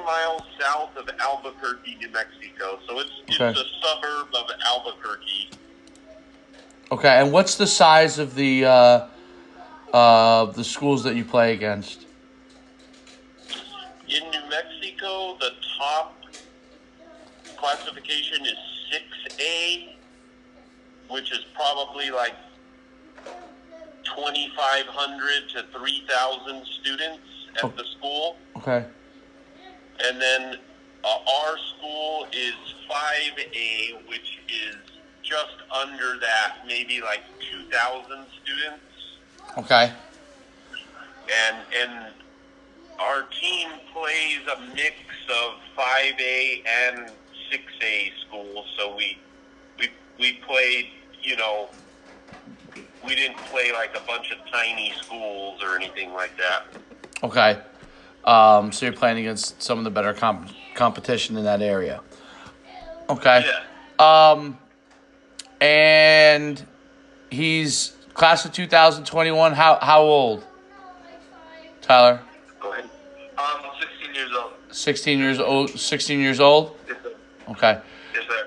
miles south of Albuquerque, New Mexico. So it's Okay. a suburb of Albuquerque. Okay, and what's the size of the schools that you play against? In New Mexico, the top classification is 6A, which is probably like 2,500 to 3,000 students at the school. Okay. And then our school is 5A, which is just under that, maybe like 2,000 students. Okay. And our team plays a mix of 5A and 6A schools. So we played, we didn't play like a bunch of tiny schools or anything like that. Okay. So you're playing against some of the better competition in that area. Okay. Yeah. And he's class of 2021. How old? Tyler? Go ahead. 16 years old. 16 years old. 16 years old? Yes, sir. Okay. Yes, sir.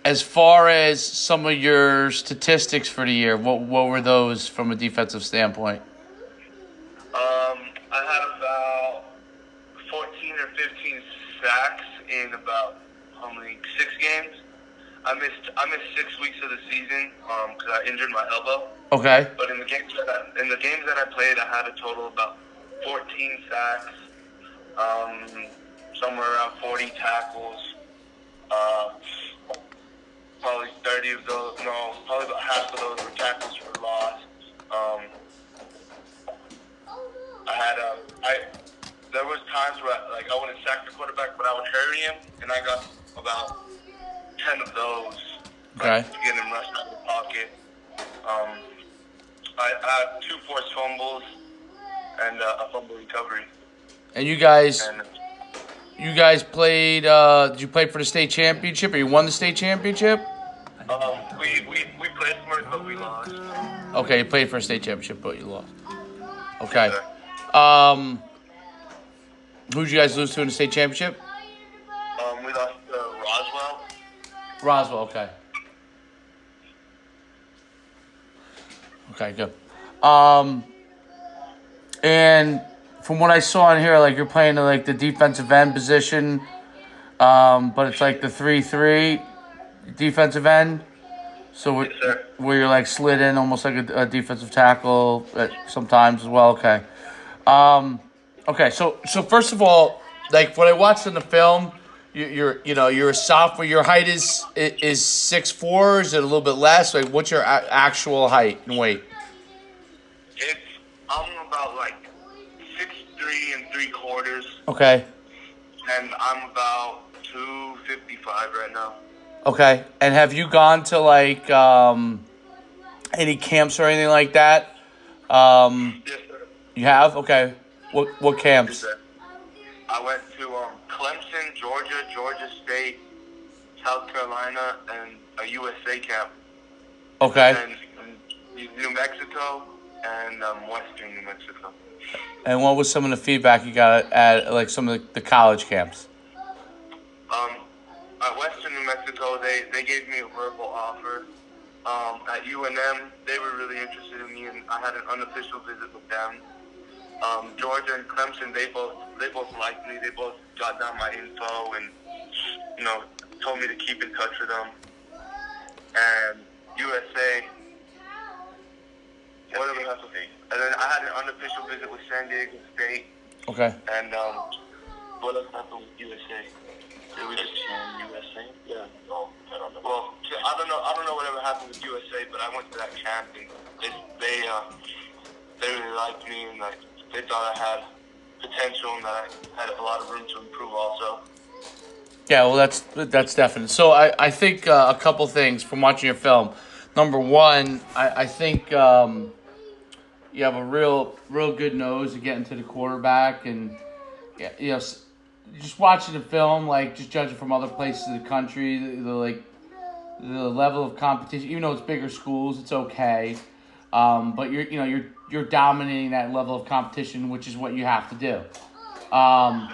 As far as some of your statistics for the year, what were those from a defensive standpoint? I had about 14 or 15 sacks in about 6 games. I missed 6 weeks of the season because I injured my elbow. Okay. But in the games that I played, I had a total of about 14 sacks, somewhere around 40 tackles. Probably 30 of those. No, probably about half of those were tackles for loss. There was times where I wouldn't sack the quarterback, but I would hurry him, and I got about 10 of those. Okay. To get him rushed out of the pocket. I had 2 forced fumbles and a fumble recovery. And you guys played. Did you play for the state championship, or you won the state championship? We played for it, but we lost. Okay, you played for a state championship, but you lost. Okay. Yes, Who'd you guys lose to in the state championship? we lost to Roswell. Roswell. Okay. Okay, good. And from what I saw in here, you're playing the defensive end position, but it's like the 3-3 defensive end. So Yes, sir. where you're slid in almost like a defensive tackle sometimes as well. Okay. Okay. So first of all, what I watched in the film, you're a sophomore. Your height is 6'4". Is it a little bit less? What's your actual height and weight? I'm about 6'3" 3/4. Okay. And I'm about 255 right now. Okay. And have you gone to any camps or anything like that? Yes, sir. You have? Okay. What camps? Yes, sir. I went to Clemson, Georgia State, South Carolina, and a USA camp. Okay. And New Mexico and Western New Mexico. And what was some of the feedback you got at some of the college camps? At Western New Mexico, they gave me a verbal offer. At UNM, they were really interested in me, and I had an unofficial visit with them. Georgia and Clemson, they both liked me. They both got down my info and told me to keep in touch with them. And USA, whatever has to be. And then I had an unofficial visit with San Diego State. Okay. And what else happened with USA? Did we just USA? Yeah. No, I don't know. Well, I don't know whatever happened with USA, but I went to that camp and they really liked me and they thought I had potential and that I had a lot of room to improve also. Yeah, well, that's definite. So I think a couple things from watching your film. Number one, I think you have a real good nose to get into the quarterback, and just watching the film, just judging from other places in the country, the level of competition. Even though it's bigger schools, it's okay. But you're dominating that level of competition, which is what you have to do. Um,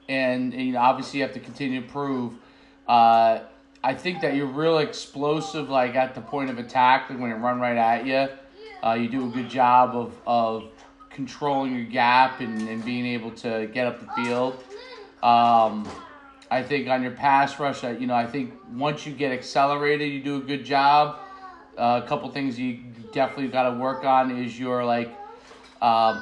and you know, obviously you have to continue to improve. Uh, I think that you're real explosive, like at the point of attack, like when it run right at you. You do a good job of controlling your gap and being able to get up the field. Um, I think on your pass rush, you know, I think once you get accelerated, you do a good job. A couple things you definitely got to work on is your like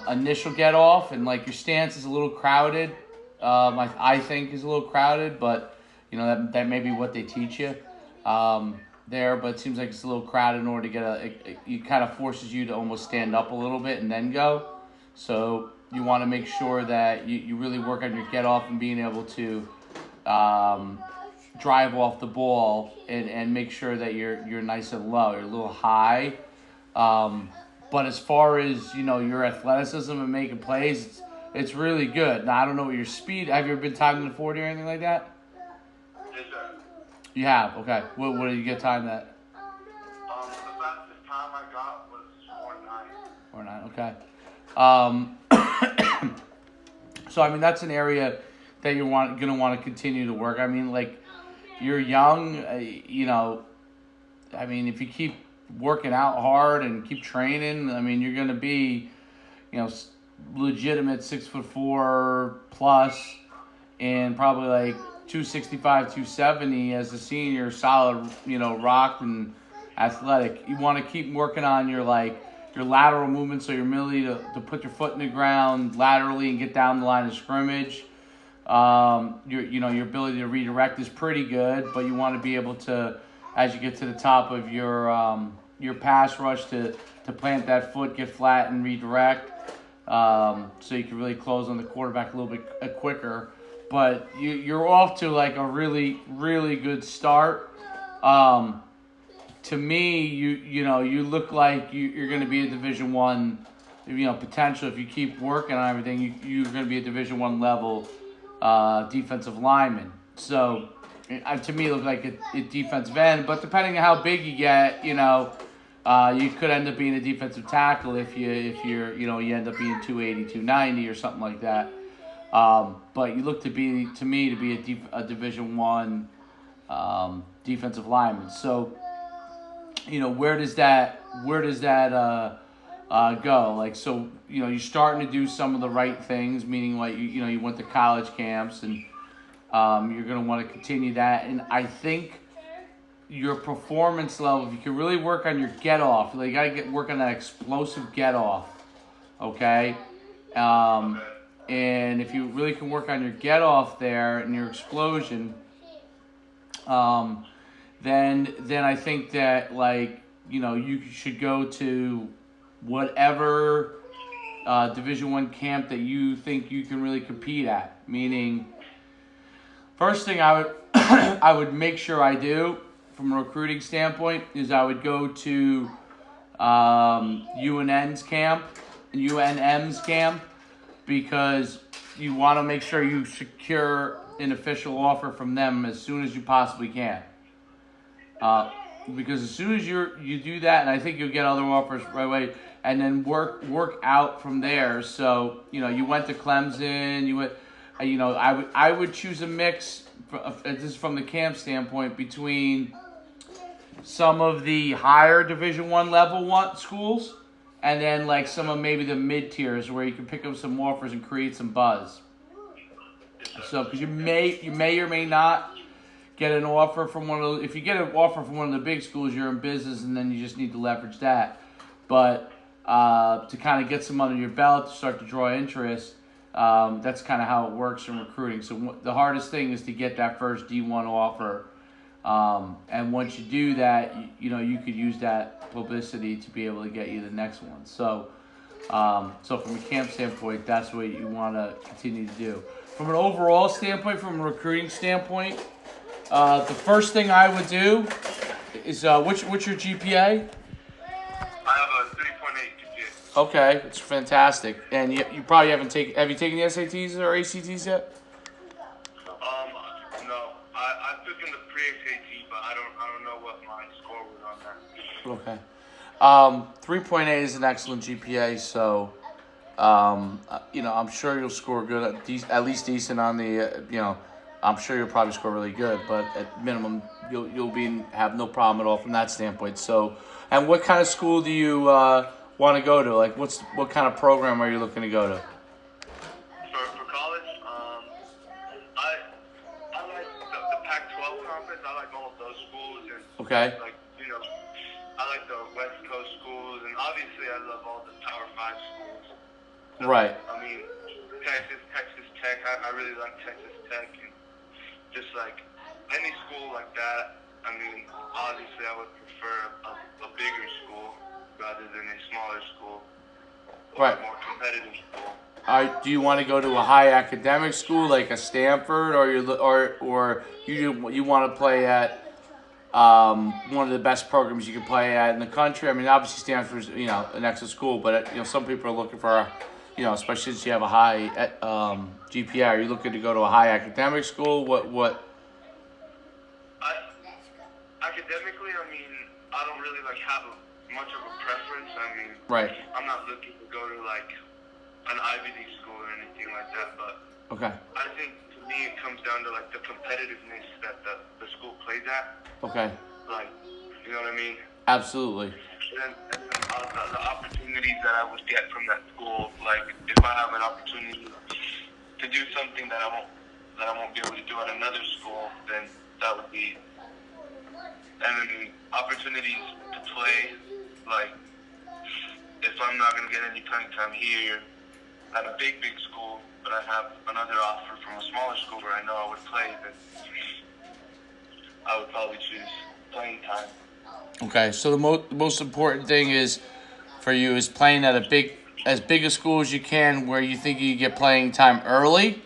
initial get off, and like your stance is a little crowded. I think is a little crowded, but you know that may be what they teach you there. But it seems like it's a little crowded in order to get it kind of forces you to almost stand up a little bit and then go. So you want to make sure that you really work on your get off and being able to um, drive off the ball and make sure that you're nice and low. You're a little high. Um, but as far as you know, your athleticism and making plays, it's really good. Now I don't know what your speed. Have you ever been timed in the 40 or anything like that? Yes, sir. You have. Okay. What did you get timed at? The fastest time I got was 4.9. 4.9. Okay. Um, so I mean that's an area that you're gonna want to continue to work. I mean, like you're young. You know, I mean, if you keep working out hard and keep training, I mean, you're gonna be, you know, legitimate 6'4" plus, and probably like 265, 270 as a senior, solid, you know, rocked and athletic. You want to keep working on your like your lateral movement, so your ability to put your foot in the ground laterally and get down the line of scrimmage. Your ability to redirect is pretty good, but you want to be able to, as you get to the top of your pass rush, to plant that foot, get flat, and redirect, so you can really close on the quarterback a little bit quicker. But you're off to like a really really good start. To me, you look like you're going to be a Division 1, potential if you keep working on everything. You're going to be a Division 1 level defensive lineman. So to me, it looks like a defensive end. But depending on how big you get, you could end up being a defensive tackle if you end up being 280, 290 or something like that. But you look to me to be a Division 1 defensive lineman. So where does that go? Like, so you're starting to do some of the right things, meaning like you went to college camps, and you're going to want to continue that. And I think your performance level, if you can really work on your get off, like you got to work on that explosive get off. Okay. And if you really can work on your get off there and your explosion, then I think that you should go to whatever Division 1 camp that you think you can really compete at. Meaning, first thing I would I would make sure I do from a recruiting standpoint is I would go to UNM's camp, because you want to make sure you secure an official offer from them as soon as you possibly can. Because as soon as you do that, and I think you'll get other offers right away, and then work out from there. So you went to Clemson, you went, I would choose a mix. This is from the camp standpoint, between some of the higher Division 1 level schools, and then like some of maybe the mid tiers where you can pick up some offers and create some buzz. So because you may or may not get an offer from one of if you get an offer from one of the big schools, you're in business, and then you just need to leverage that. But to kind of get some under your belt, to start to draw interest, that's kind of how it works in recruiting. So the hardest thing is to get that first D1 offer, and once you do that, you could use that publicity to be able to get you the next one. So from a camp standpoint, that's what you want to continue to do. From an overall standpoint, from a recruiting standpoint, the first thing I would do is what's your GPA? I have a 3.8 GPA. Okay, it's fantastic. And you probably have you taken the SATs or ACTs yet? No. I took in the pre-SAT, but I don't know what my score was on that. Okay. 3.8 is an excellent GPA, so I'm sure you'll score good, at least decent on the. I'm sure you'll probably score really good, but at minimum, you'll be have no problem at all from that standpoint. So, and what kind of school do you want to go to? Like, what kind of program are you looking to go to? For college, I I like the Pac-12 conference. I like all of those schools, and Okay. like I like the West Coast schools, and obviously I love all the Power Five schools. So, Right. I mean, Texas Tech. I really like Texas Tech, and just like any school like that. I mean, obviously I would prefer a bigger school rather than a smaller school or Right. a more competitive school. Do you want to go to a high academic school like a Stanford, or you want to play at one of the best programs you can play at in the country? I mean, obviously Stanford's an excellent school, but some people are looking for especially since you have a high GPA. Are you looking to go to a high academic school? What? I, academically, I mean, I don't really like have much of a preference. I mean, Right. I'm not looking to go to like an Ivy League school or anything like that, but Okay. I think to me it comes down to like the competitiveness that the school plays at. Okay. Like, you know what I mean? Absolutely. And the opportunities that I would get from that school, like if I have an opportunity to do something that I won't be able to do at another school, then that would be. And then opportunities to play, like if I'm not gonna get any playing time here at a big school, but I have another offer from a smaller school where I know I would play, then I would probably choose playing time. Okay. So the most important thing is for you is playing at as big a school as you can, where you think you get playing time early.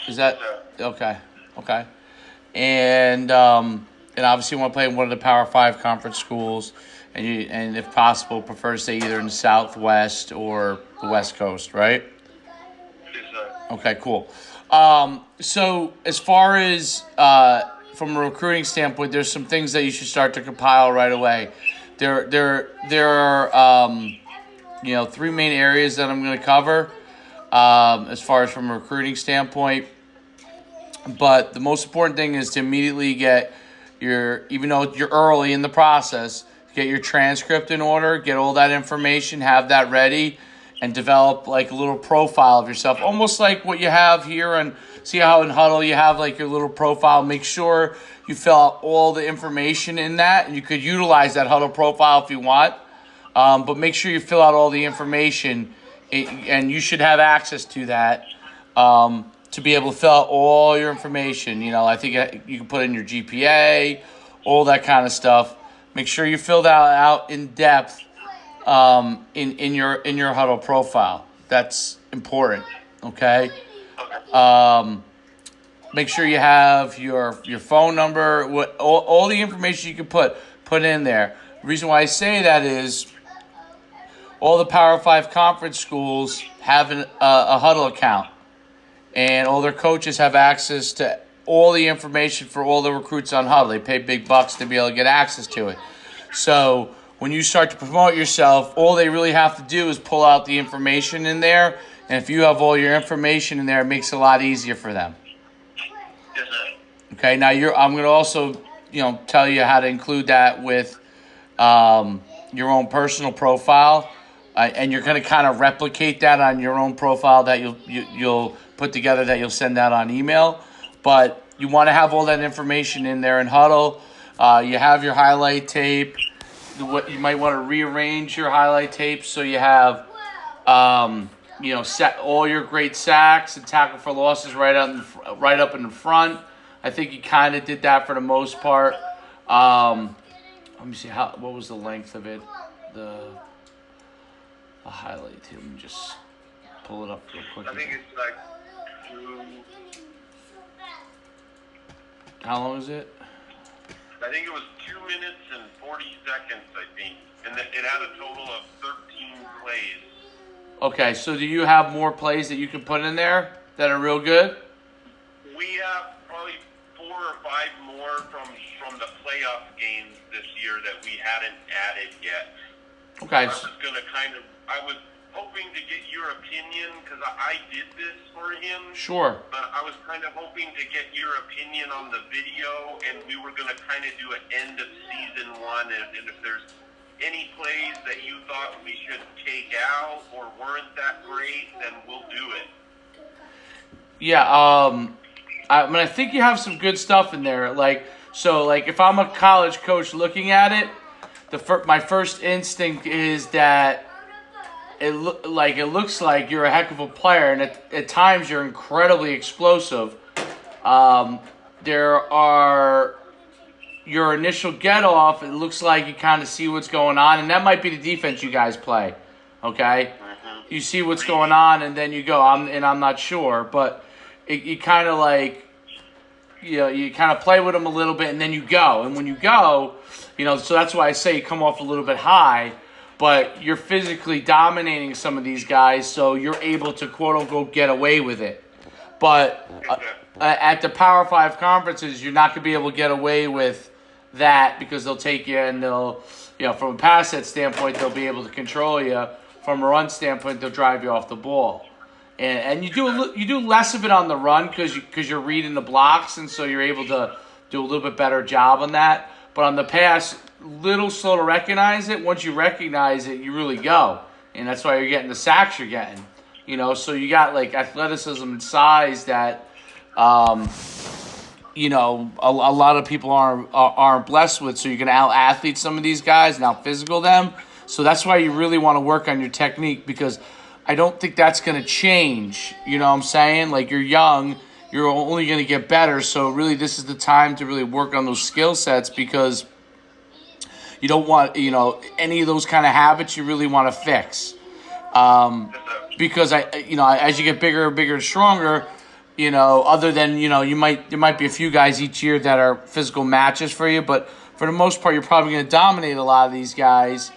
Is that okay? Okay. And obviously you want to play in one of the Power Five conference schools, and if possible prefer to stay either in the Southwest or the West Coast, right? Yes, sir. Okay, cool. So as far as from a recruiting standpoint, there's some things that you should start to compile right away. There are three main areas that I'm going to cover as far as from a recruiting standpoint. But the most important thing is to immediately get even though you're early in the process, get your transcript in order, get all that information, have that ready, and develop like a little profile of yourself, almost like what you have here. And see how in Huddle you have like your little profile. Make sure you fill out all the information in that, and you could utilize that Huddle profile if you want. But make sure you fill out all the information, and you should have access to that. To be able to fill out all your information. I think you can put in your GPA, all that kind of stuff. Make sure you fill that out in depth in your Huddle profile. That's important. Okay. Make sure you have your phone number, all the information you can put in there. The reason why I say that is all the Power 5 conference schools have a Huddle account. And all their coaches have access to all the information for all the recruits on Huddle. They pay big bucks to be able to get access to it. So when you start to promote yourself, all they really have to do is pull out the information in there. And if you have all your information in there, it makes it a lot easier for them. Yes, sir. Okay. Now I'm going to also tell you how to include that with your own personal profile. And you're going to kind of replicate that on your own profile that you'll put together, that you'll send out on email. But you want to have all that information in there in Huddle. You have your highlight tape. You might want to rearrange your highlight tape so you have set all your great sacks and tackle for losses right up in the front. I think you kind of did that for the most part. Let me see what was the length of it. The highlight. Let me just pull it up real quick. I think it's like 2. How long is it? I think it was 2 minutes and 40 seconds, I think. And it had a total of 13 plays. Okay, so do you have more plays that you can put in there that are real good? We have probably 4 or 5 more from the playoff games this year that we hadn't added yet. Okay. I was hoping to get your opinion because I did this for him. Sure. But I was kind of hoping to get your opinion on the video, and we were going to kind of do an end of season 1, and if there's any plays that you thought we should take out or weren't that great, then we'll do it. Yeah, I think you have some good stuff in there. Like, if I'm a college coach looking at it, my first instinct is that it looks like you're a heck of a player, and at times you're incredibly explosive. There are your initial get off. It looks like you kind of see what's going on, and that might be the defense you guys play. Okay, you see what's going on, and then you go. I'm not sure, but you kind of you kind of play with them a little bit, and then you go. And when you go, so that's why I say you come off a little bit high, but you're physically dominating some of these guys, so you're able to quote unquote get away with it. But at the Power 5 conferences, you're not going to be able to get away with that because they'll take you and they'll, from a pass set standpoint, they'll be able to control you. From a run standpoint, they'll drive you off the ball. And you do less of it on the run because you're reading the blocks, and so you're able to do a little bit better job on that. But on the pass, little slow to recognize it. Once you recognize it, you really go, and that's why you're getting the sacks you're getting. So you got athleticism and size that, a lot of people aren't blessed with. So you're gonna out athlete some of these guys and out physical them. So that's why you really want to work on your technique, because I don't think that's going to change. You know what I'm saying? Like, you're young, you're only going to get better. So really, this is the time to really work on those skill sets, because you don't want, any of those kind of habits you really want to fix. Because as you get bigger and bigger and stronger, other than, there might be a few guys each year that are physical matches for you, but for the most part, you're probably going to dominate a lot of these guys,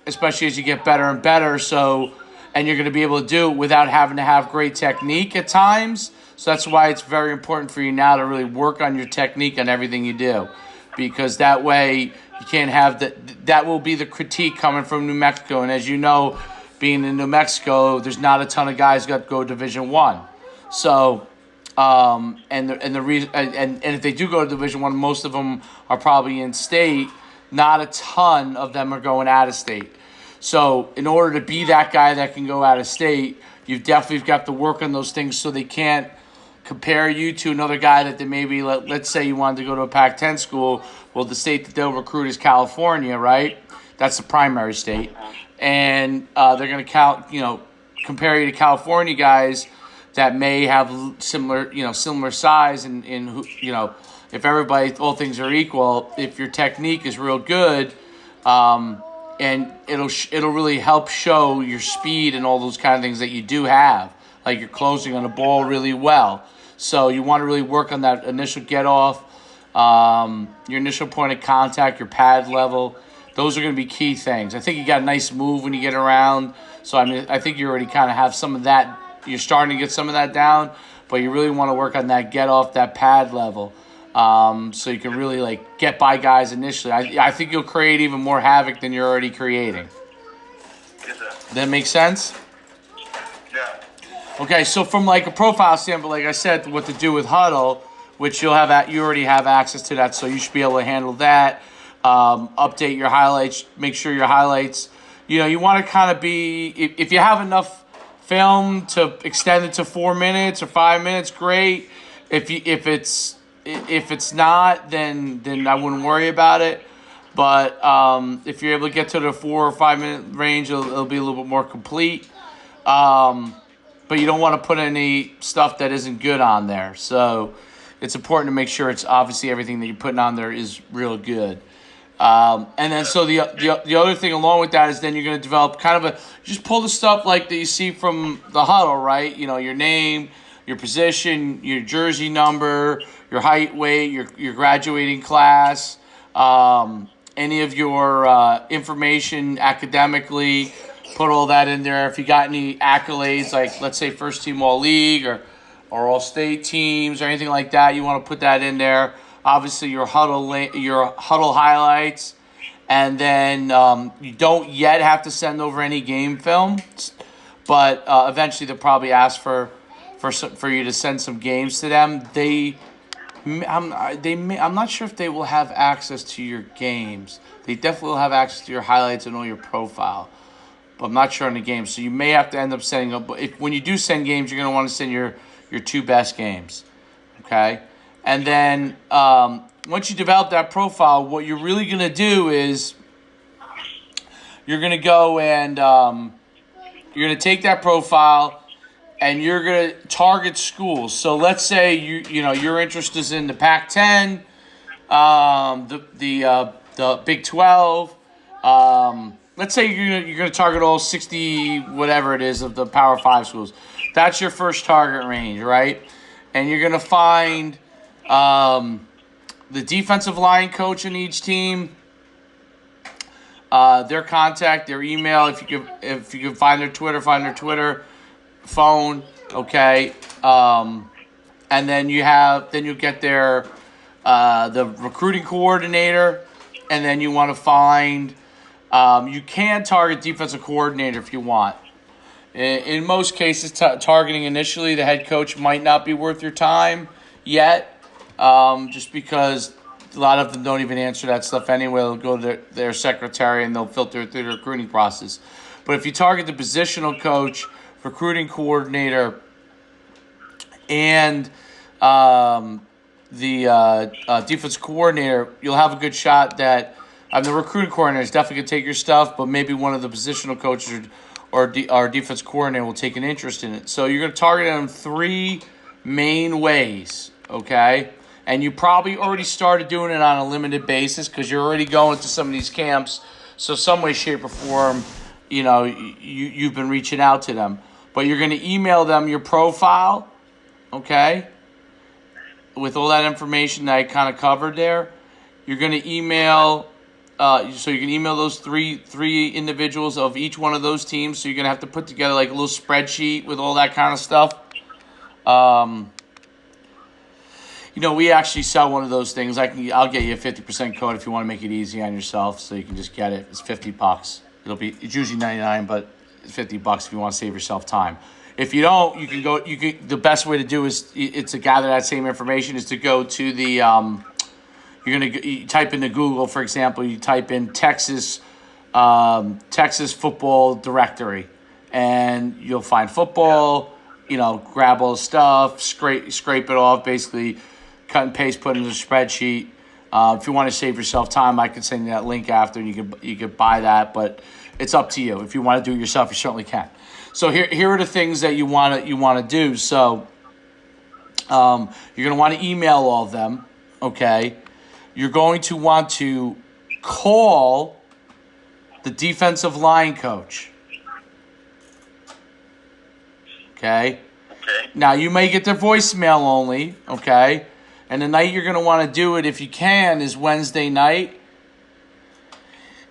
especially as you get better and better. So, and you're going to be able to do it without having to have great technique at times. So that's why it's very important for you now to really work on your technique on everything you do, because that way you can't have that will be the critique coming from New Mexico. And as you know, being in New Mexico, there's not a ton of guys that go Division I. So, and the reason, and if they do go to Division I, most of them are probably in state. Not a ton of them are going out of state. So in order to be that guy that can go out of state, you've definitely got to work on those things so they can't compare you to another guy that they maybe, let's say you wanted to go to a Pac-10 school. Well, the state that they'll recruit is California, right? That's the primary state. And they're going to compare you to California guys that may have similar size, and if all things are equal, if your technique is real good, and it'll really help show your speed and all those kind of things that you do have, like you're closing on the ball really well. So you want to really work on that initial get off, your initial point of contact, your pad level. Those are going to be key things. I think you got a nice move when you get around. So I think you already kind of have some of that. You're starting to get some of that down, but you really want to work on that get off, that pad level. So you can really get by guys initially. I think you'll create even more havoc than you're already creating. Does that make sense? Yeah. Okay, so from a profile standpoint, like I said, what to do with huddle, which you already have access to that, so you should be able to handle that. Update your highlights. Make sure your highlights. You want to kind of be, if you have enough film to extend it to 4 minutes or 5 minutes, great. If it's not, then I wouldn't worry about it. But if you're able to get to the 4 or 5 minute range, it'll be a little bit more complete. But you don't want to put any stuff that isn't good on there. So it's important to make sure it's obviously everything that you're putting on there is real good. And then so the other thing along with that is then you're going to develop kind of just pull the stuff that you see from the huddle, right? Your name, your position, your jersey number, your height, weight, your graduating class, any of your information academically, put all that in there. If you got any accolades, like let's say first team all league or all state teams or anything like that, you want to put that in there. Obviously your huddle highlights, And then you don't yet have to send over any game film, but eventually they'll probably ask for you to send some games to them. I'm not sure if they will have access to your games. They definitely will have access to your highlights and all your profile, but I'm not sure on the games. So you may have to end up sending up. If when you do send games, you're going to want to send your two best games, okay? And then once you develop that profile, what you're really going to do is you're going to go and you're going to take that profile and you're going to target schools. So let's say your interest is in the Pac-10, the Big 12. Let's say you're gonna target all 60 whatever it is of the Power 5 schools. That's your first target range, right? And you're gonna find the defensive line coach in each team, their contact, their email. If you can find their Twitter, phone, okay. And then you'll get their the recruiting coordinator, and then you want to find. You can target defensive coordinator if you want. In most cases, targeting initially the head coach might not be worth your time yet, just because a lot of them don't even answer that stuff anyway. They'll go to their secretary and they'll filter through the recruiting process. But if you target the positional coach, recruiting coordinator, and the defense coordinator, you'll have a good shot that the recruiting coordinator is definitely going to take your stuff, but maybe one of the positional coaches or our defense coordinator will take an interest in it. So you're going to target it in three main ways, okay? And you probably already started doing it on a limited basis because you're already going to some of these camps. So some way, shape, or form, you've been reaching out to them. But you're going to email them your profile, okay, with all that information that I kind of covered there. You're going to email, so you can email those three individuals of each one of those teams. So you're going to have to put together like a little spreadsheet with all that kind of stuff. We actually sell one of those things. I'll get you a 50% code if you want to make it easy on yourself, so you can just get it. It's $50. It's usually $99, but it's $50 if you want to save yourself time. If you don't, you can go. The best way to do it's to gather that same information is to go to the. You type into Google, for example. You type in Texas football directory, and you'll find football. Grab all the stuff, scrape it off, basically cut and paste, put it in a spreadsheet. If you want to save yourself time, I can send you that link after, and you could buy that, but it's up to you. If you want to do it yourself, you certainly can. So here are the things that you want to do. So you're going to want to email all of them, okay? You're going to want to call the defensive line coach, okay? Okay. Now, you may get their voicemail only, okay? And the night you're going to want to do it, if you can, is Wednesday night.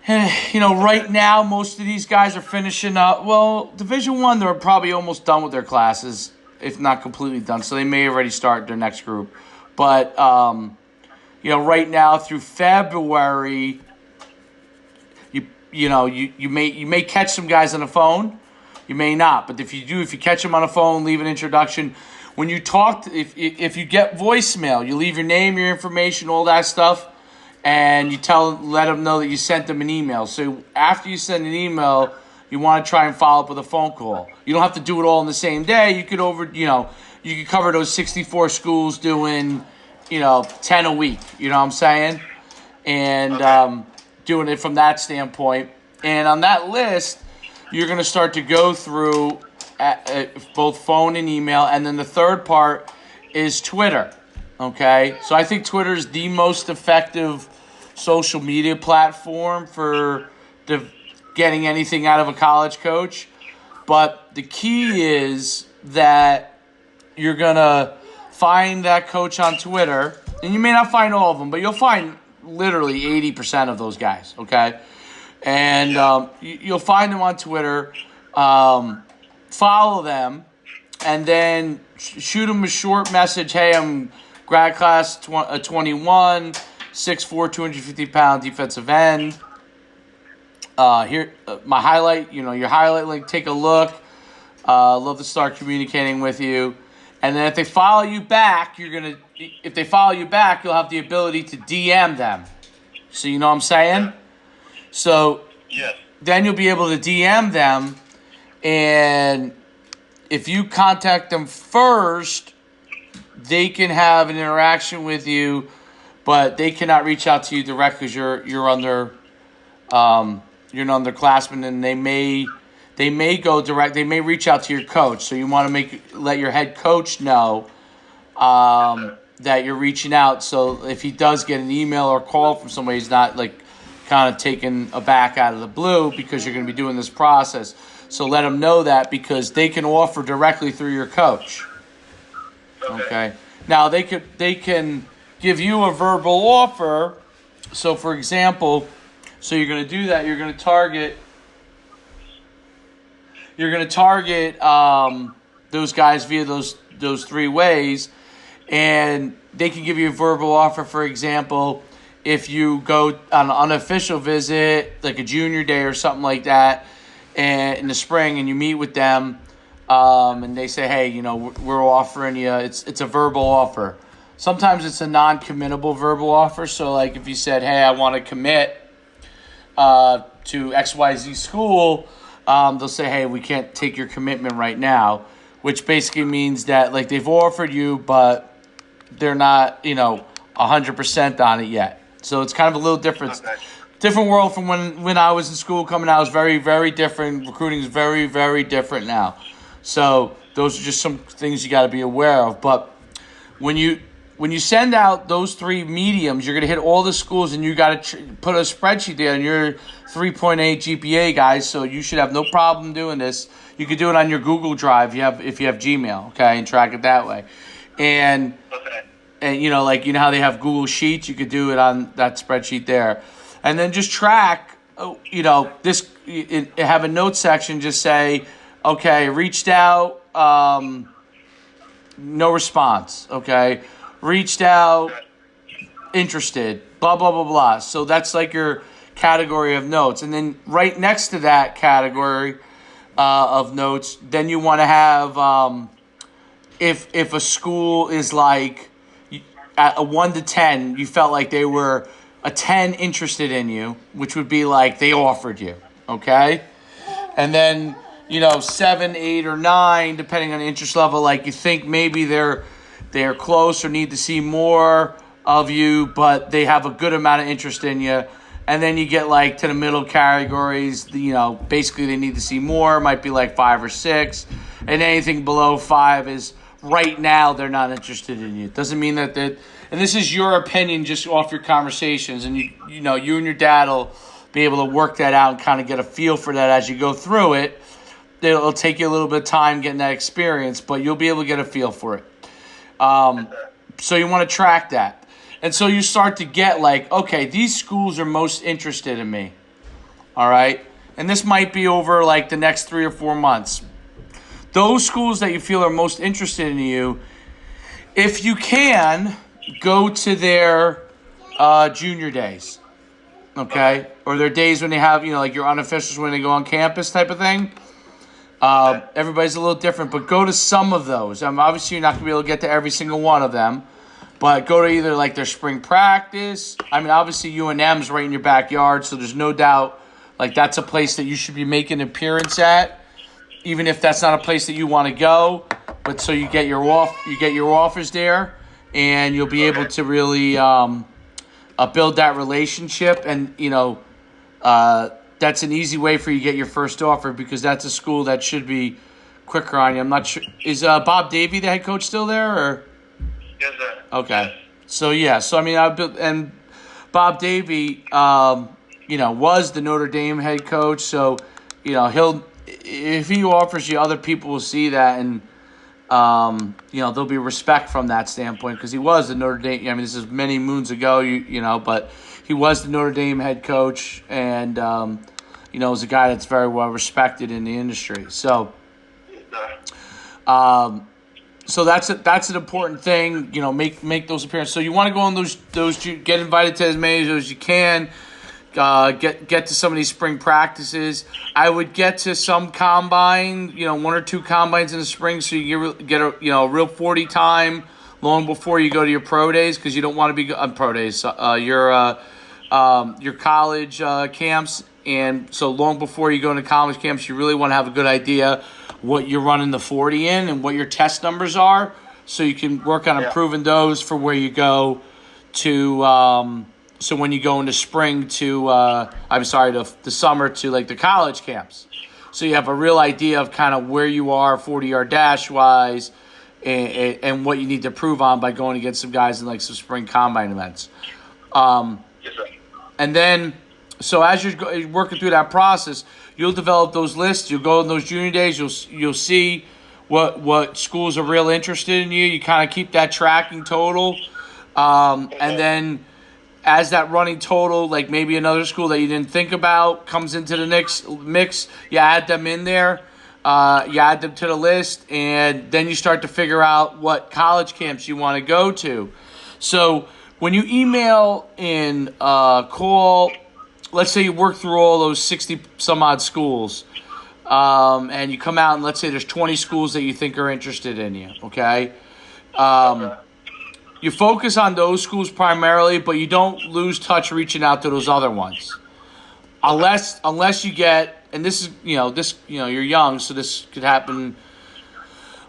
Right now, most of these guys are finishing up. Well, Division I, they're probably almost done with their classes, if not completely done. So they may already start their next group. But, right now through February, you may catch some guys on the phone. You may not. But if you catch them on the phone, leave an introduction. When you talk, if you get voicemail, you leave your name, your information, all that stuff. And you let them know that you sent them an email. So after you send an email, you want to try and follow up with a phone call. You don't have to do it all in the same day. You could cover those 64 schools doing, 10 a week. You know what I'm saying? And doing it from that standpoint. And on that list, you're going to start to go through both phone and email. And then the third part is Twitter. Okay? So I think Twitter is the most effective social media platform for getting anything out of a college coach. But the key is that you're going to find that coach on Twitter. And you may not find all of them, but you'll find literally 80% of those guys, okay? And you'll find them on Twitter. Follow them. And then shoot them a short message. Hey, I'm grad class 21, 6'4", 250-pound defensive end. here my highlight, your highlight link. Take a look. Love to start communicating with you. And then if they follow you back, if they follow you back, you'll have the ability to DM them. So you know what I'm saying? So Yes. then you'll be able to DM them, and if you contact them first, they can have an interaction with you, but they cannot reach out to you direct because you're under you're an underclassman, and they may go direct. They may reach out to your coach. So you want to let your head coach know that you're reaching out. So if he does get an email or call from somebody, he's not like kind of taken aback out of the blue because you're going to be doing this process. So let them know that because they can offer directly through your coach. Okay. Now they can give you a verbal offer. So for example, so you're going to do that. You're going to target those guys via those three ways, and they can give you a verbal offer. For example, if you go on an unofficial visit, like a junior day or something like that, and in the spring, and you meet with them, and they say, hey, we're offering you. It's a verbal offer. Sometimes it's a non-committable verbal offer. So like if you said, hey, I want to commit to XYZ school, they'll say, hey, we can't take your commitment right now, which basically means that like they've offered you, but they're not, 100% on it yet. So it's kind of a little different. Okay. Different world from when I was in school coming out. It was very, very different. Recruiting is very, very different now. So those are just some things you got to be aware of. But when you send out those three mediums, you're going to hit all the schools, and you got to put a spreadsheet there, and you're 3.8 GPA, guys, so you should have no problem doing this. You could do it on your Google Drive if you have Gmail, okay, and track it that way. And how they have Google Sheets, you could do it on that spreadsheet there. And then just track, this, have a note section, just say, okay, reached out, no response, okay? Reached out, interested, blah, blah, blah, blah. So that's like your category of notes. And then right next to that category of notes, then you want to have, if a school is like at a 1 to 10, you felt like they were a 10 interested in you, which would be like they offered you, okay? And then, 7, 8, or 9, depending on the interest level, like you think maybe they're close or need to see more of you, but they have a good amount of interest in you. And then you get like to the middle categories, basically they need to see more, might be like 5 or 6. And anything below 5 is right now they're not interested in you. It doesn't mean that and this is your opinion just off your conversations, and you and your dad will be able to work that out and kind of get a feel for that as you go through it. It'll take you a little bit of time getting that experience, but you'll be able to get a feel for it. So you want to track that. And so you start to get like, okay, these schools are most interested in me. All right? And this might be over like the next 3 or 4 months. Those schools that you feel are most interested in you, if you can, go to their junior days. Okay? Or their days when they have, like your unofficials when they go on campus type of thing. Everybody's a little different, but go to some of those. Obviously, you're not going to be able to get to every single one of them, but go to either like their spring practice. Obviously, UNM's right in your backyard, so there's no doubt like that's a place that you should be making an appearance at, even if that's not a place that you want to go. But so you get your offers there, and you'll be able to really build that relationship, and that's an easy way for you to get your first offer because that's a school that should be quicker on you. I'm not sure. Is Bob Davey the head coach still there? Or? Yes, sir. Okay. So, yeah. So, and Bob Davey, was the Notre Dame head coach. So, if he offers you, other people will see that, and, there'll be respect from that standpoint because he was the Notre Dame. This is many moons ago, but he was the Notre Dame head coach, and is a guy that's very well respected in the industry. So, so that's an important thing. Make those appearances. So you want to go on those get invited to as many of those as you can. Get to some of these spring practices. I would get to some combine, 1 or 2 combines in the spring, so you get a real 40 time long before you go to your pro days, because you don't want to be on pro days. Your college camps, and so long before you go into college camps, you really want to have a good idea what you're running the 40 in and what your test numbers are, so you can work on improving those for where you go to. So when you go into spring to, the summer to like the college camps. So you have a real idea of kind of where you are 40-yard dash wise, and what you need to improve on by going against some guys in like some spring combine events. Yes, sir. And then, so as you're working through that process, you'll develop those lists. You'll go on those junior days. You'll see what schools are real interested in you. You kind of keep that tracking total, and then, as that running total, like maybe another school that you didn't think about comes into the mix, you add them in there, you add them to the list, and then you start to figure out what college camps you want to go to. So when you email in, call, let's say you work through all those 60 some odd schools, and you come out and let's say there's 20 schools that you think are interested in you, okay? You focus on those schools primarily, but you don't lose touch reaching out to those other ones. Unless you get, and this is, you're young, so this could happen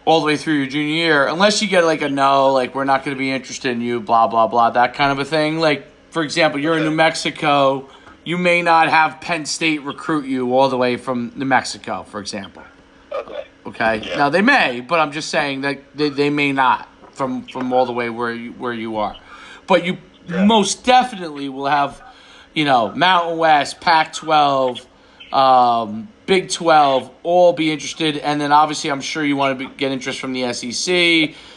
all the way through your junior year. Unless you get like a no, like we're not going to be interested in you, blah, blah, blah, that kind of a thing. Like, for example, you're in New Mexico, you may not have Penn State recruit you all the way from New Mexico, for example. Okay? Yeah. Now, they may, but I'm just saying that they may not. From all the way where you are, but you most definitely will have, Mountain West, Pac-12, Big 12, all be interested, and then obviously I'm sure you want to get interest from the SEC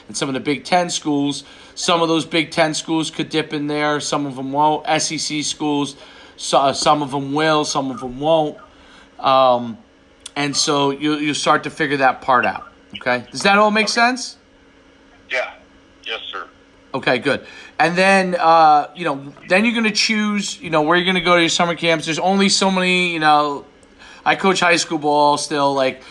and some of the Big 10 schools. Some of those Big 10 schools could dip in there, some of them won't. SEC schools, some of them will, some of them won't, and so you start to figure that part out. Okay, does that all make sense? Yeah. Yes, sir. Okay, good. And then, then you're going to choose, where you're going to go to your summer camps. There's only so many, I coach high school ball still. Like,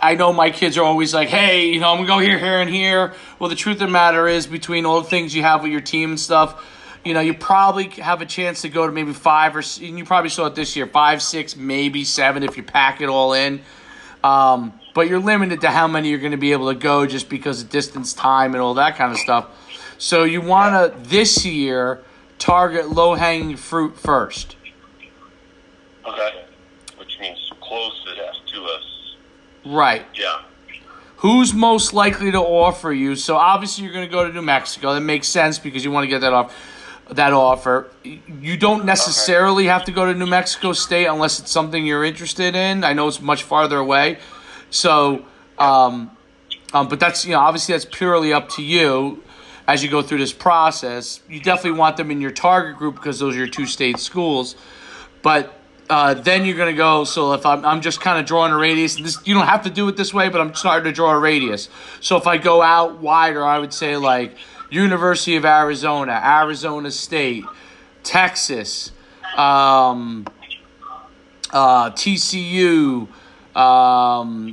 I know my kids are always like, hey, I'm going to go here, here, and here. Well, the truth of the matter is, between all the things you have with your team and stuff, you probably have a chance to go to maybe 5 or, and you probably saw it this year, 5, 6, maybe 7 if you pack it all in. But you're limited to how many you're going to be able to go just because of distance, time, and all that kind of stuff. So you want to, this year, target low-hanging fruit first. Okay. Which means closest to us. Right. Yeah. Who's most likely to offer you? So obviously you're going to go to New Mexico. That makes sense because you want to get that offer. You don't necessarily have to go to New Mexico State unless it's something you're interested in. I know it's much farther away. So, but that's, obviously that's purely up to you as you go through this process. You definitely want them in your target group because those are your 2 state schools. But then you're going to go, so if I'm just kind of drawing a radius, and this, you don't have to do it this way, but I'm starting to draw a radius. So if I go out wider, I would say like University of Arizona, Arizona State, Texas, TCU,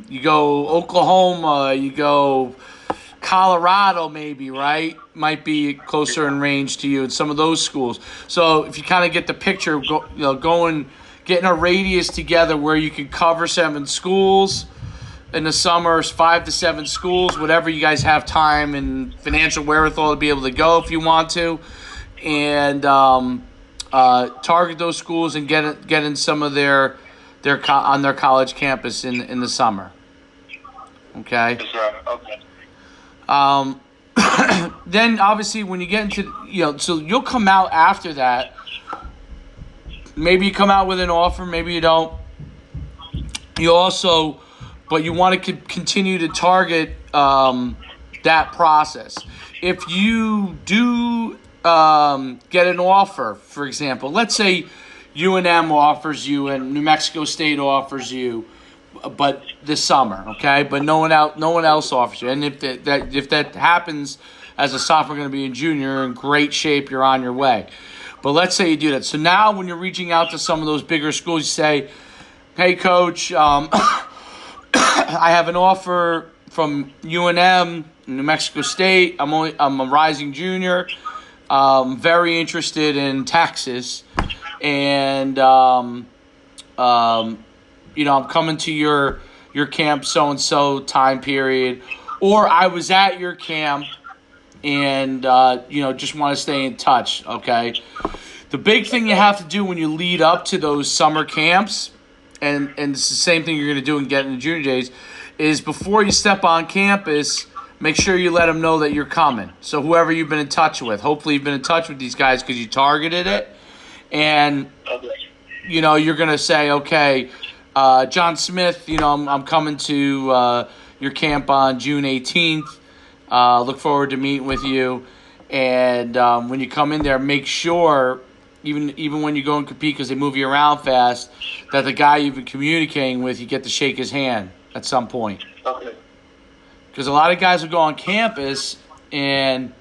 you go Oklahoma, you go Colorado maybe, right? Might be closer in range to you in some of those schools. So if you kind of get the picture, getting a radius together where you can cover 7 schools in the summer, 5 to 7 schools, whatever you guys have time and financial wherewithal to be able to go if you want to, and target those schools and get in some of their on their college campus in the summer. Okay. Okay. Then obviously when you get into so you'll come out after that. Maybe you come out with an offer, maybe you don't. But you want to continue to target that process. If you do get an offer, for example, let's say UNM offers you and New Mexico State offers you, but this summer, okay? But no one else offers you. And if that happens as a sophomore, going to be a junior, in great shape, you're on your way. But let's say you do that. So now when you're reaching out to some of those bigger schools, you say, hey, coach, I have an offer from UNM, New Mexico State. I'm a rising junior. Very interested in Texas. And, I'm coming to your camp so-and-so time period. Or I was at your camp and, just want to stay in touch, okay? The big thing you have to do when you lead up to those summer camps, and it's the same thing you're going to do in getting the junior days, is before you step on campus, make sure you let them know that you're coming. So whoever you've been in touch with, hopefully you've been in touch with these guys because you targeted it. And, you're going to say, okay, John Smith, I'm coming to your camp on June 18th. Look forward to meeting with you. And when you come in there, make sure, even when you go and compete because they move you around fast, that the guy you've been communicating with, you get to shake his hand at some point. Okay. Because a lot of guys will go on campus, and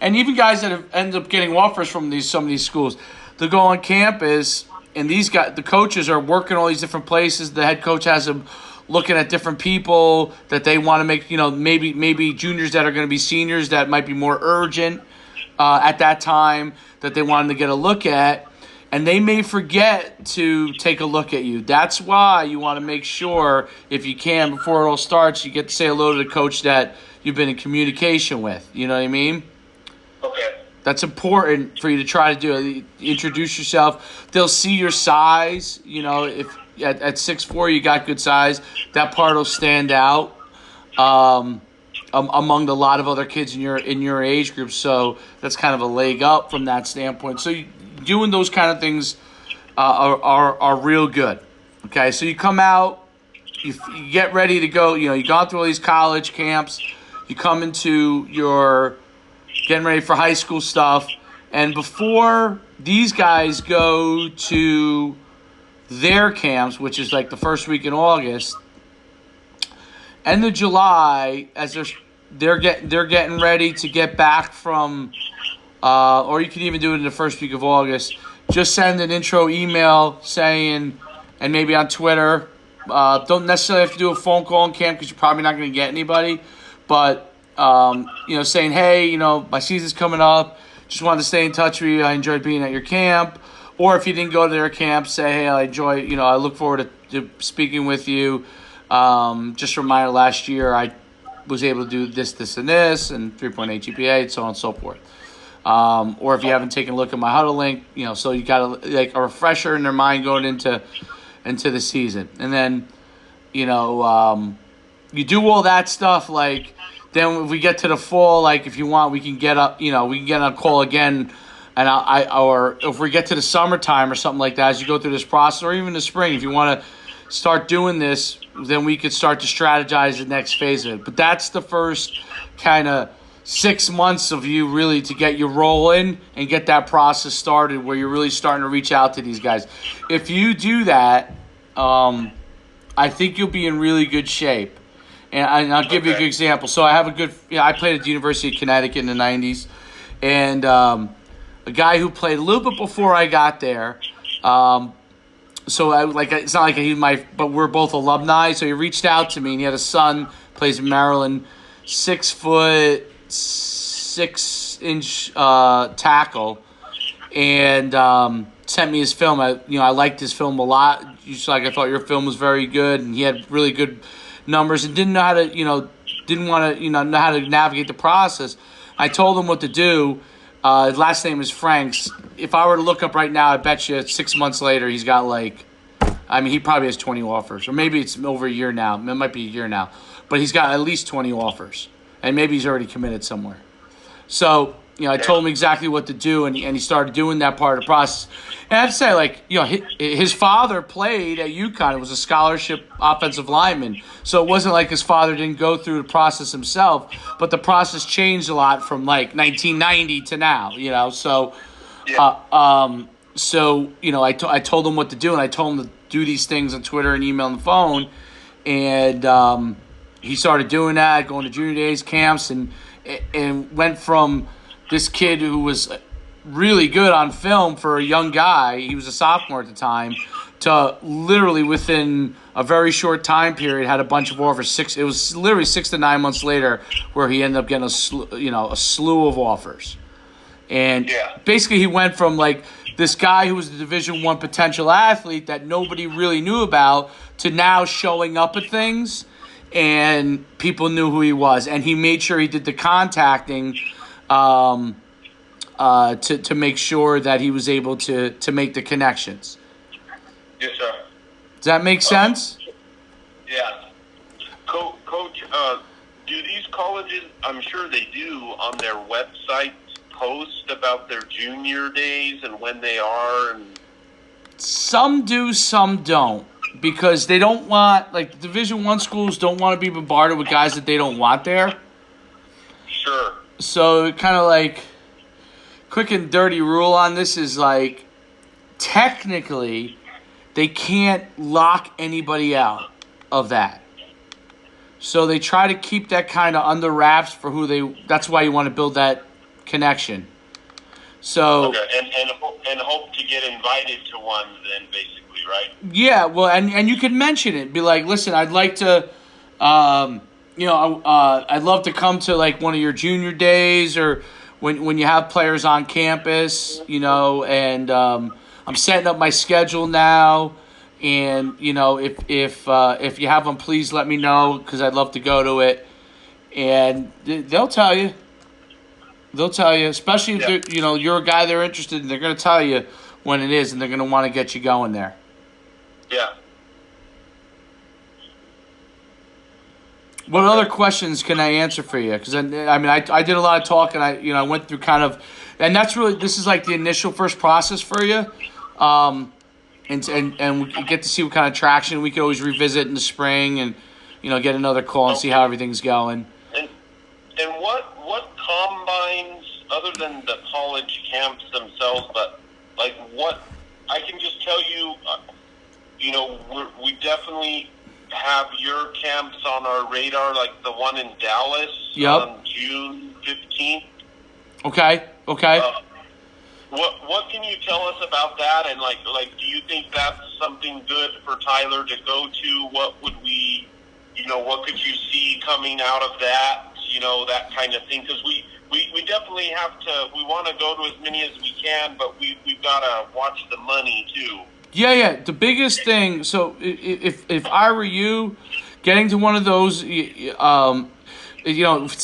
even guys that have ended up getting offers from some of these schools, they'll go on campus, and the coaches are working all these different places. The head coach has them looking at different people that they want to make, maybe juniors that are going to be seniors that might be more urgent at that time that they want them to get a look at, and they may forget to take a look at you. That's why you want to make sure, if you can, before it all starts, you get to say hello to the coach that you've been in communication with. You know what I mean? Okay. That's important for you to try to do. Introduce yourself. They'll see your size. If at 6'4" you got good size, that part will stand out among a lot of other kids in your age group. So that's kind of a leg up from that standpoint. So doing those kind of things are real good. Okay, so you come out, you get ready to go. You gone through all these college camps. You come into your getting ready for high school stuff. And before these guys go to their camps, which is like the first week in August, end of July, as they're getting ready to get back from, or you can even do it in the first week of August. Just send an intro email saying, and maybe on Twitter. Don't necessarily have to do a phone call in camp because you're probably not going to get anybody. But saying, hey, my season's coming up. Just wanted to stay in touch with you. I enjoyed being at your camp. Or if you didn't go to their camp, say, hey, I look forward to speaking with you. Just a reminder, last year I was able to do this, and this, and 3.8 GPA, and so on and so forth. Or if you haven't taken a look at my huddle link, so you got a refresher in their mind going into the season. And then, you do all that stuff, then if we get to the fall, if you want, we can get up, we can get on a call again. And or if we get to the summertime or something like that, as you go through this process, or even the spring, if you want to start doing this, then we could start to strategize the next phase of it. But that's the first kind of 6 months of you really to get you rolling and get that process started where you're really starting to reach out to these guys. If you do that, I think you'll be in really good shape. And I'll give you a good example. So I have I played at the University of Connecticut in the 90s. And a guy who played a little bit before I got there. So it's not like but we're both alumni. So he reached out to me, and he had a son, plays in Maryland, 6 foot 6 inch tackle, and sent me his film. I liked his film a lot. I thought your film was very good, and he had really good numbers, and didn't know how to know how to navigate the process. I told him what to do. His last name is Franks. If I were to look up right now, I bet you 6 months later he's got he probably has 20 offers, or maybe it's over a year now. It might be a year now, but he's got at least 20 offers, and maybe he's already committed somewhere. So I told him exactly what to do, and he started doing that part of the process. And I have to say, his father played at UConn. It was a scholarship offensive lineman. So it wasn't like his father didn't go through the process himself, but the process changed a lot from 1990 to now, So, I told him what to do, and I told him to do these things on Twitter and email and the phone. And he started doing that, going to junior days, camps, and went from this kid who was really good on film for a young guy. He was a sophomore at the time. To literally within a very short time period had a bunch of offers. It was literally 6 to 9 months later where he ended up getting a slew of offers. And basically he went from like this guy who was a Division I potential athlete that nobody really knew about to now showing up at things and people knew who he was. And he made sure he did the contacting to make sure that he was able to make the connections. Yes, sir. Does that make sense? Yeah. Coach, do these colleges, I'm sure they do, on their websites post about their junior days and when they are? And Some do, some don't. Because they don't want, like, Division I schools don't want to be bombarded with guys that they don't want there. Sure. So kind of like, quick and dirty rule on this is like, technically, they can't lock anybody out of that. So they try to keep that kind of under wraps for who they. That's why you want to build that connection. So okay, and hope to get invited to one then, basically, right? yeah, well, and you can mention it. Be like, listen, I'd like to, I'd love to come to like one of your junior days or when you have players on campus, and I'm setting up my schedule now. And if you have them, please let me know because I'd love to go to it. And they'll tell you. They'll tell you, especially if you're a guy they're interested in. They're going to tell you when it is, and they're going to want to get you going there. Yeah. What other questions can I answer for you? Because I did a lot of talk, and I went through kind of, and that's really this is like the initial first process for you. And we get to see what kind of traction. We could always revisit in the spring and, get another call and see how everything's going. And what combines, other than the college camps themselves, but like what, I can just tell you, we definitely have your camps on our radar, like the one in Dallas on June 15th. Okay. What can you tell us about that? And like, do you think that's something good for Tyler to go to? What would we, what could you see coming out of that? That kind of thing. Because we definitely have to. We want to go to as many as we can, but we've got to watch the money too. Yeah. The biggest thing. So if I were you, getting to one of those, it's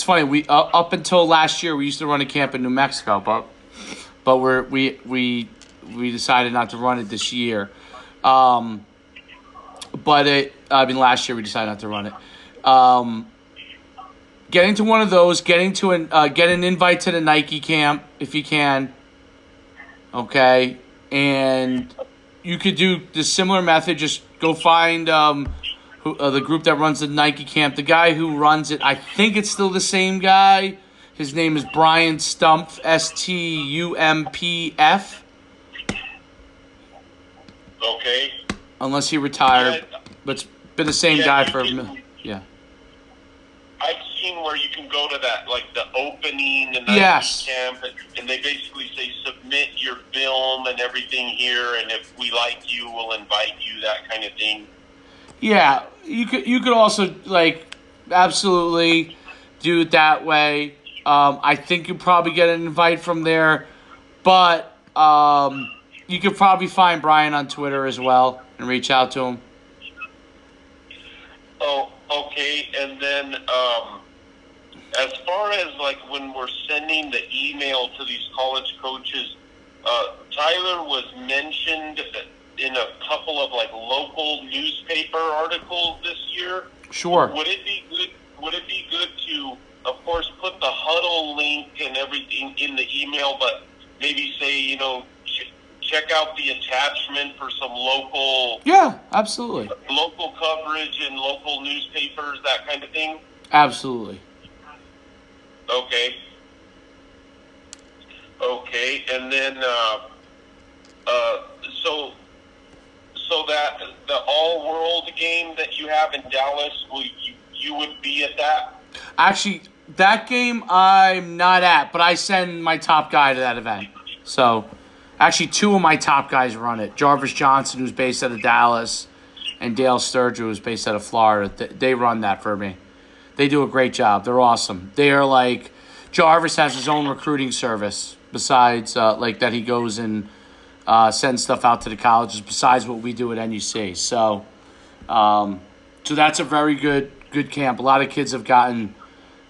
funny. We up until last year we used to run a camp in New Mexico, but we decided not to run it this year. Last year we decided not to run it. Getting to one of those, get an invite to the Nike camp if you can. Okay, and you could do the similar method. Just go find the group that runs the Nike camp. The guy who runs it, I think it's still the same guy. His name is Brian Stumpf, Stumpf. Okay. Unless he retired, but it's been the same guy for yeah. I've seen where you can go to that, like the opening and camp, and they basically say submit your film and everything here, and if we like you, we'll invite you, that kind of thing. Yeah, you could also absolutely do it that way. I think you'll probably get an invite from there, but you could probably find Brian on Twitter as well and reach out to him. Oh, okay. And then as far as when we're sending the email to these college coaches, Tyler was mentioned in a couple of local newspaper articles this year. Sure. Would it be good to, of course, put the huddle link and everything in the email, but maybe say, check out the attachment for some local... Yeah, absolutely. Local coverage in local newspapers, that kind of thing? Absolutely. Okay. And then, so that the all-world game that you have in Dallas, you would be at that? Actually, that game I'm not at, but I send my top guy to that event. So, actually, two of my top guys run it. Jarvis Johnson, who's based out of Dallas, and Dale Sturgeon, who's based out of Florida. They run that for me. They do a great job. They're awesome. They are like, Jarvis has his own recruiting service besides like that he goes and sends stuff out to the colleges besides what we do at NUC. So that's a very good camp. A lot of kids have gotten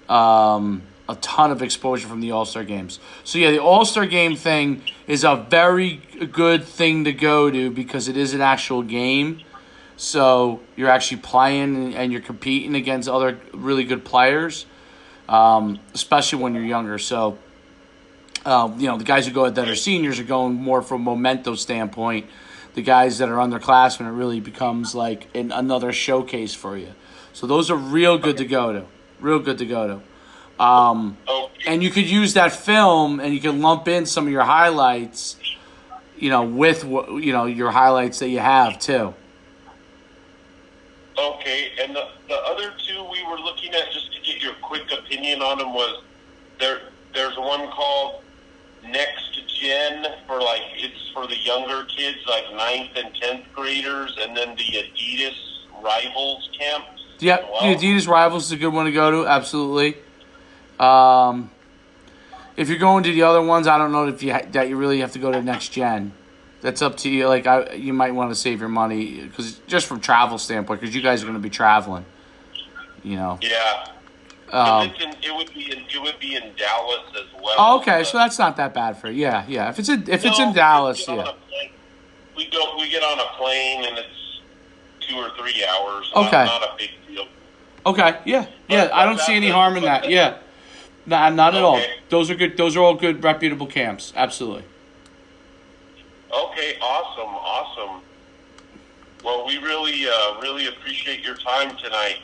a ton of exposure from the All-Star games. So yeah, the All-Star game thing is a very good thing to go to because it is an actual game. So you're actually playing and you're competing against other really good players, especially when you're younger. So, the guys who go that are seniors are going more from a memento standpoint. The guys that are underclassmen, it really becomes like another showcase for you. So those are real good to go to. Real good to go to. And you could use that film and you can lump in some of your highlights, with your highlights that you have too. Okay, and the other two we were looking at, just to get your quick opinion on them, was there's one called Next Gen it's for the younger kids, like 9th and 10th graders, and then the Adidas Rivals camp. Yeah, the Adidas Rivals is a good one to go to, absolutely. If you're going to the other ones, I don't know if that you really have to go to Next Gen. That's up to you. Like, you might want to save your money because just from travel standpoint, because you guys are going to be traveling. Yeah. It would be in Dallas as well. Oh, okay, so that's not that bad for you. Yeah. If it's in Dallas, yeah. We get on a plane and it's 2 or 3 hours. Okay. Not a big deal. Okay. Yeah. I don't see any harm in that. Yeah. Not at all. Those are good. Those are all good, reputable camps. Absolutely. Okay, awesome. Well, we really appreciate your time tonight.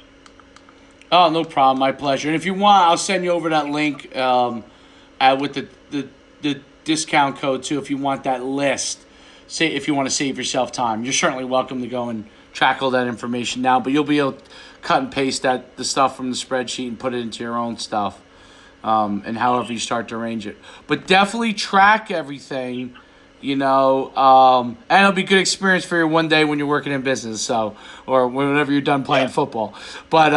Oh, no problem. My pleasure. And if you want, I'll send you over that link with the discount code too. If you want that list, if you want to save yourself time, you're certainly welcome to go and track all that information now. But you'll be able to cut and paste the stuff from the spreadsheet and put it into your own stuff, and however you start to arrange it. But definitely track everything. And it'll be a good experience for you one day when you're working in business, or whenever you're done playing football. But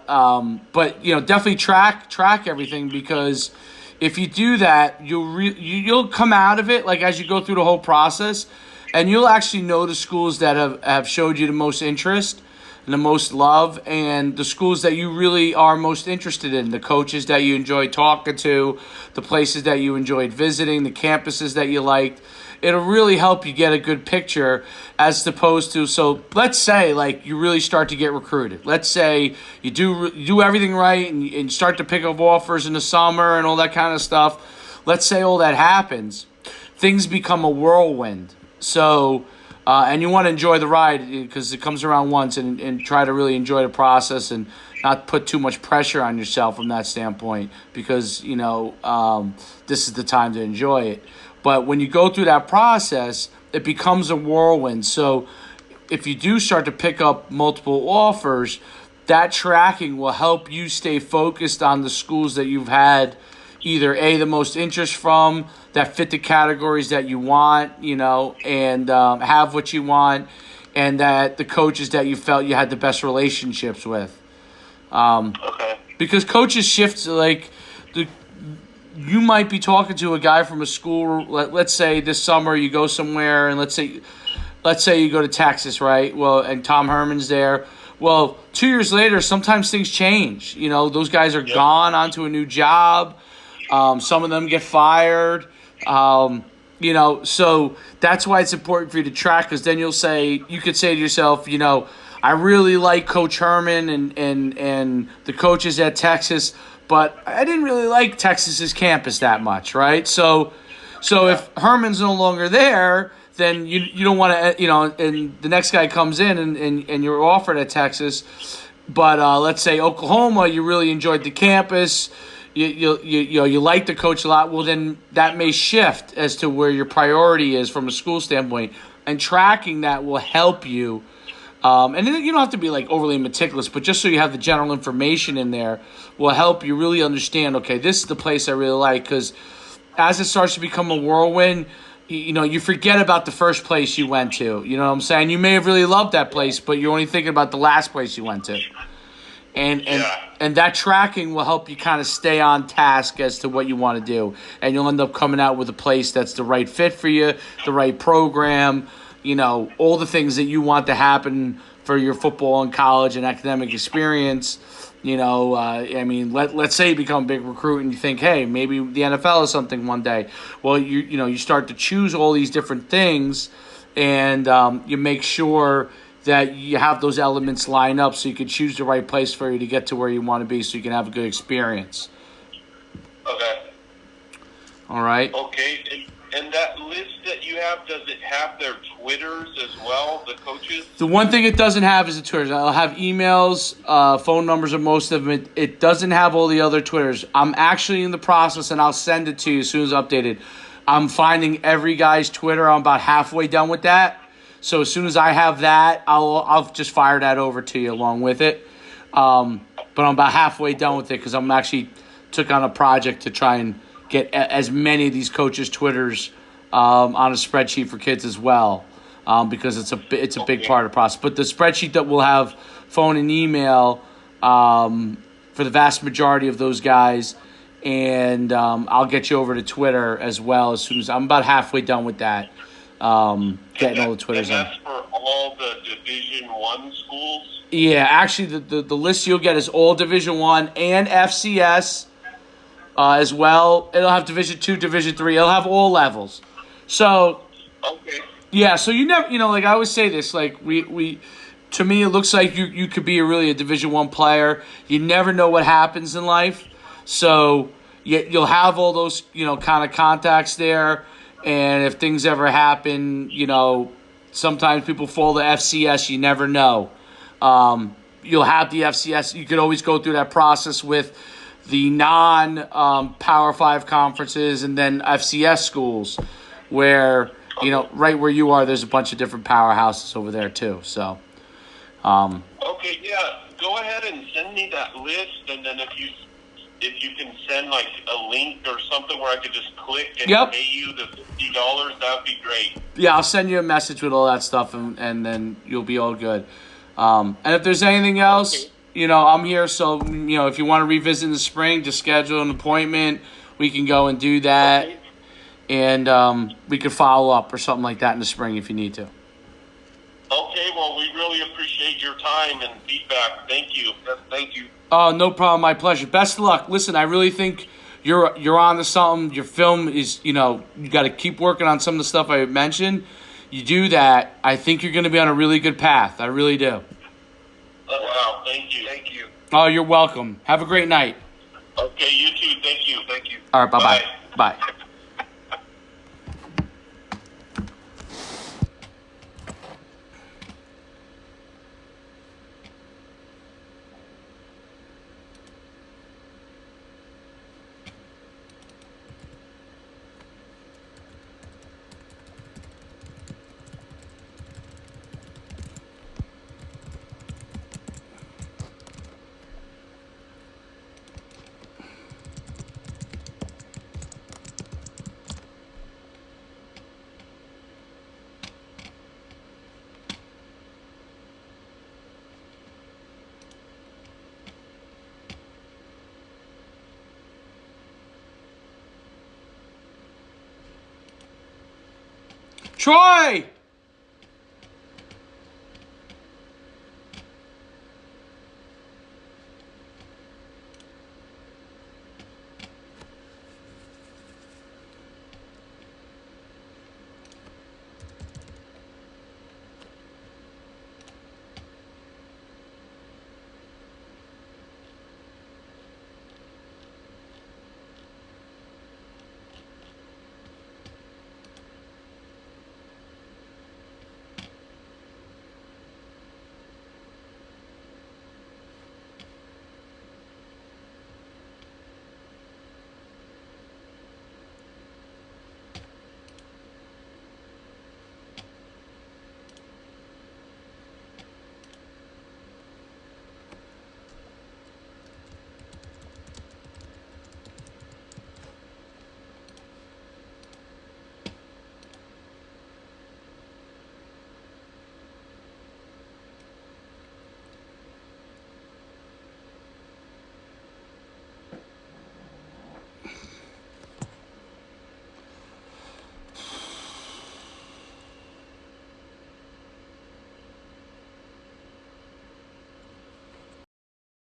definitely track everything, because if you do that, you'll come out of it, like, as you go through the whole process, and you'll actually know the schools that have showed you the most interest and the most love, and the schools that you really are most interested in, the coaches that you enjoyed talking to, the places that you enjoyed visiting, the campuses that you liked. It'll really help you get a good picture, as opposed to, so let's say, like, you really start to get recruited. Let's say you do everything right and start to pick up offers in the summer and all that kind of stuff. Let's say all that happens. Things become a whirlwind. So, and you want to enjoy the ride because it comes around once, and try to really enjoy the process and not put too much pressure on yourself from that standpoint, because, this is the time to enjoy it. But when you go through that process, it becomes a whirlwind. So if you do start to pick up multiple offers, that tracking will help you stay focused on the schools that you've had either the most interest from, that fit the categories that you want, and have what you want, and that the coaches that you felt you had the best relationships with. Okay. Because coaches shift, like, you might be talking to a guy from a school. Let's say this summer you go somewhere, and let's say you go to Texas, right? Well, and Tom Herman's there. Well, 2 years later, sometimes things change. Those guys are gone onto a new job. Some of them get fired. So that's why it's important for you to track, because then you could say to yourself, I really like Coach Herman and the coaches at Texas, but I didn't really like Texas's campus that much, right? So if Herman's no longer there, then you don't want to, and the next guy comes in and you're offered at Texas, but let's say Oklahoma, you really enjoyed the campus, you like the coach a lot. Well, then that may shift as to where your priority is from a school standpoint, and tracking that will help you. And you don't have to be like overly meticulous, but just so you have the general information in there will help you really understand, okay, this is the place I really like, because as it starts to become a whirlwind, you forget about the first place you went to. You know what I'm saying? You may have really loved that place, but you're only thinking about the last place you went to. And that tracking will help you kind of stay on task as to what you want to do. And you'll end up coming out with a place that's the right fit for you, the right program, all the things that you want to happen for your football and college and academic experience. Let's say you become a big recruit and you think, hey, maybe the NFL is something one day. Well, you start to choose all these different things, and you make sure that you have those elements line up so you can choose the right place for you to get to where you want to be so you can have a good experience. Okay. All right. Okay. And that list that you have, does it have their Twitters as well, the coaches? The one thing it doesn't have is the Twitters. I'll have emails, phone numbers of most of them. It doesn't have all the other Twitters. I'm actually in the process, and I'll send it to you as soon as updated. I'm finding every guy's Twitter. I'm about halfway done with that. So as soon as I have that, I'll just fire that over to you along with it. But I'm about halfway done with it because I'm actually took on a project to try and get as many of these coaches' Twitters on a spreadsheet for kids as well, because it's a big part of the process. But the spreadsheet that will have phone and email for the vast majority of those guys, and I'll get you over to Twitter as well as soon as I'm about halfway done with that. Getting all the Twitters and that's for all the Division I schools? Yeah, actually, the list you'll get is all Division I and FCS as well. It'll have Division II, Division III. It'll have all levels. So, okay. Yeah, so you never, like I always say this, like we to me, it looks like you could be really a Division I player. You never know what happens in life. So you'll have all those, kind of contacts there. And if things ever happen, sometimes people fall to FCS. You never know. You'll have the FCS. You could always go through that process with the non-Power 5 conferences and then FCS schools where, right where you are, there's a bunch of different powerhouses over there too. So, okay, yeah, go ahead and send me that list, and then if you can send like a link or something where I could just click and pay you the $50, that would be great. Yeah, I'll send you a message with all that stuff, and then you'll be all good. And if there's anything else, I'm here. So, if you want to revisit in the spring, just schedule an appointment. We can go and do that. Okay. And we could follow up or something like that in the spring if you need to. Okay, well, we really appreciate your time and feedback. Thank you. Thank you. Oh, no problem. My pleasure. Best of luck. Listen, I really think you're on to something. Your film is, you got to keep working on some of the stuff I mentioned. You do that, I think you're going to be on a really good path. I really do. Wow, thank you. Thank you. Oh, you're welcome. Have a great night. Okay, you too. Thank you. Thank you. All right, bye-bye. Bye. Troy!